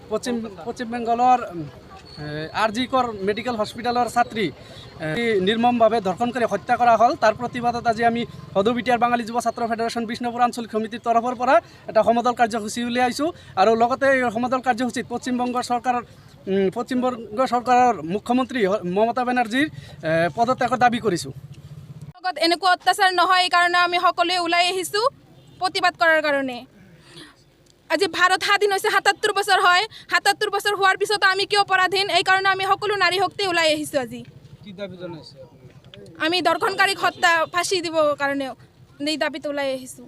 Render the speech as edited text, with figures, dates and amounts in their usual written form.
পশ্চিম বেঙ্গলৰ আৰজিকৰ medical হস্পিটেলৰ ছাত্ৰী নিৰ্মমভাৱে ধৰ্ষণ কৰি হত্যা কৰা হ'ল। তাৰ প্ৰতিবাদত আজি আমি সদৌ-বিটিয়াৰ বাঙালী যুৱ ছাত্ৰ ফেডাৰেশ্যন বিষ্ণুপুৰ আঞ্চলিক সমিতিৰ তৰফৰ পৰা এটা সমদল কাৰ্যসূচী উলিয়াইছোঁ। আৰু লগতে এই সমদল কাৰ্যসূচীত পশ্চিমবংগ চৰকাৰৰ মুখ্যমন্ত্ৰী মমতা বেনাৰ্জীৰ পদত্যাগৰ দাবী কৰিছোঁ। এনেকুৱা অত্যাচাৰ নহয়, এই কাৰণে আমি সকলোৱে ওলাই আহিছোঁ প্ৰতিবাদ কৰাৰ কাৰণে। আজি ভাৰত স্বাধীন হৈছে ৭৭ বছৰ হয়। ৭৭ বছৰ হোৱাৰ পিছত আমি কিয় পৰাধীন? এই কাৰণে আমি সকলো নাৰী শক্তি ওলাই আহিছোঁ। আজি আমি দৰ্শনকাৰীক হত্যা ফাঁচি দিবৰ কাৰণে এই দাবীত ওলাই আহিছোঁ।